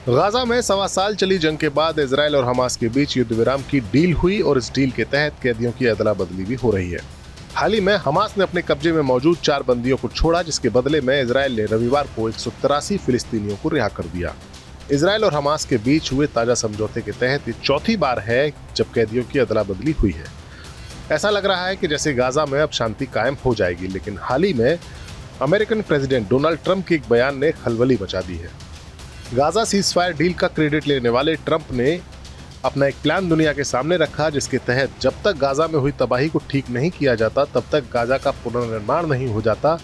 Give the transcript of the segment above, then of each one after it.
Gaza में 1.25 साल चली जंग के बाद इजराइल और हमास के बीच युद्ध विराम की डील हुई और इस डील के तहत कैदियों की अदला बदली भी हो रही है। हाल ही में हमास ने अपने कब्जे में मौजूद 4 बंदियों को छोड़ा, जिसके बदले में इजराइल ने रविवार को 183 फिलिस्तीनियों को रिहा कर दिया। इजराइल और हमास के बीच हुए ताजा समझौते के तहत ये चौथी बार है जब कैदियों की अदला बदली हुई है। ऐसा लग रहा है कि जैसे गाजा में अब शांति कायम हो जाएगी, लेकिन हाल ही में अमेरिकन प्रेसिडेंट डोनाल्ड ट्रंप के एक बयान ने खलबली मचा दी है। गाजा सीजफायर डील का क्रेडिट लेने वाले ट्रंप ने अपना एक प्लान दुनिया के सामने रखा, जिसके तहत जब तक गाजा में हुई तबाही को ठीक नहीं किया जाता, तब तक गाजा का पुनर्निर्माण नहीं हो जाता,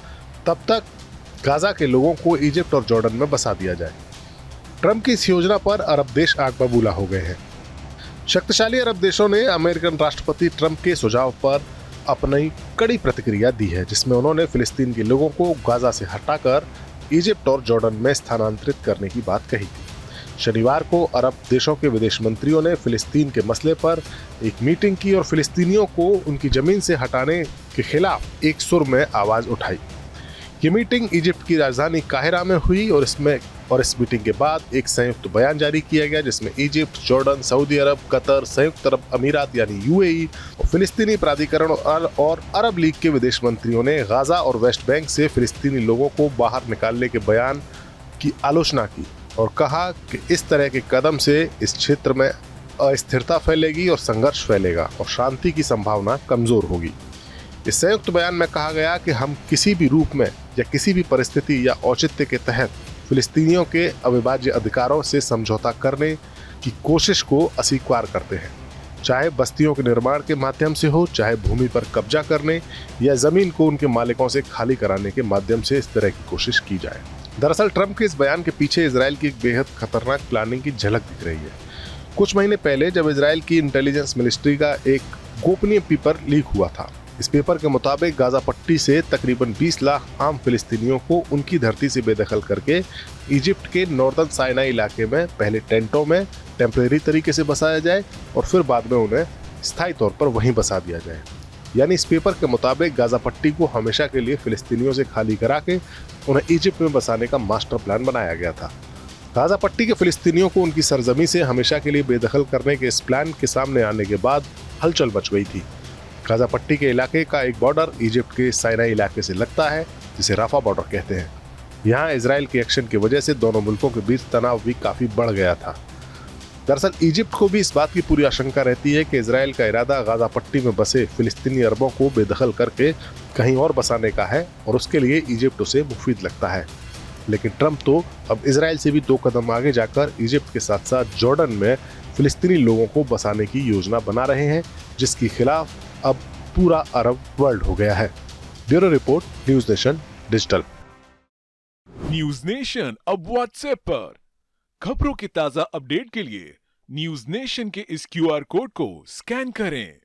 तब तक गाजा के लोगों को इजिप्ट और जॉर्डन में बसा दिया जाए। ट्रंप की इस योजना पर अरब देश आग बबूला हो गए हैं। शक्तिशाली अरब देशों ने अमेरिकन राष्ट्रपति ट्रंप के सुझाव पर अपनी कड़ी प्रतिक्रिया दी है, जिसमें उन्होंने फिलिस्तीन के लोगों को गाजा से हटाकर इजिप्ट और जॉर्डन में स्थानांतरित करने की बात कही थी। शनिवार को अरब देशों के विदेश मंत्रियों ने फिलिस्तीन के मसले पर एक मीटिंग की और फिलिस्तीनियों को उनकी जमीन से हटाने के खिलाफ एक सुर में आवाज उठाई। ये मीटिंग इजिप्ट की राजधानी काहिरा में हुई और इस मीटिंग के बाद एक संयुक्त बयान जारी किया गया, जिसमें इजिप्ट, जॉर्डन, सऊदी अरब, कतर, संयुक्त अरब अमीरात यानी यूएई और फिलिस्तीनी प्राधिकरण और अरब लीग के विदेश मंत्रियों ने गाजा और वेस्ट बैंक से फिलिस्तीनी लोगों को बाहर निकालने के बयान की आलोचना की और कहा कि इस तरह के कदम से इस क्षेत्र में अस्थिरता फैलेगी और संघर्ष फैलेगा और शांति की संभावना कमजोर होगी। इस संयुक्त बयान में कहा गया कि हम किसी भी रूप में या किसी भी परिस्थिति या औचित्य के तहत फिलिस्तीनियों के अविभाज्य अधिकारों से समझौता करने की कोशिश को अस्वीकार करते हैं, चाहे बस्तियों के निर्माण के माध्यम से हो, चाहे भूमि पर कब्जा करने या जमीन को उनके मालिकों से खाली कराने के माध्यम से इस तरह की कोशिश की जाए। दरअसल ट्रंप के इस बयान के पीछे इजराइल की एक बेहद खतरनाक प्लानिंग की झलक दिख रही है। कुछ महीने पहले जब इजराइल की इंटेलिजेंस मिनिस्ट्री का एक गोपनीय पेपर लीक हुआ था, इस पेपर के मुताबिक गाजा पट्टी से तकरीबन 20 लाख आम फिलिस्तीनियों को उनकी धरती से बेदखल करके इजिप्ट के नॉर्दर्न साइनाई इलाके में पहले टेंटों में टेम्परेरी तरीके से बसाया जाए और फिर बाद में उन्हें स्थायी तौर पर वहीं बसा दिया जाए। यानी इस पेपर के मुताबिक गाजा पट्टी को हमेशा के लिए फिलिस्तीनियों से खाली करा के उन्हें इजिप्ट में बसाने का मास्टर प्लान बनाया गया था। गाजा पट्टी के फिलिस्तीनियों को उनकी सरजमी से हमेशा के लिए बेदखल करने के इस प्लान के सामने आने के बाद हलचल मच गई थी। गाजा पट्टी के इलाके का एक बॉर्डर इजिप्ट के साइनाई इलाके से लगता है, जिसे राफा बॉर्डर कहते हैं। यहाँ इजराइल के एक्शन की वजह से दोनों मुल्कों के बीच तनाव भी काफी बढ़ गया था। दरअसल इजिप्ट को भी इस बात की पूरी आशंका रहती है कि इजराइल का इरादा गाजा पट्टी में बसे फिलिस्तीनी अरबों को बेदखल करके कहीं और बसाने का है और उसके लिए इजिप्ट उसे मुफीद लगता है। लेकिन ट्रंप तो अब इजराइल से भी 2 कदम आगे जाकर इजिप्ट के साथ साथ जॉर्डन में फिलिस्तीनी लोगों को बसाने की योजना बना रहे हैं, जिसके खिलाफ अब पूरा अरब वर्ल्ड हो गया है। Bureau report, news nation digital. News nation अब व्हाट्सएप पर खबरों की ताजा अपडेट के लिए न्यूज नेशन के इस QR कोड को स्कैन करें।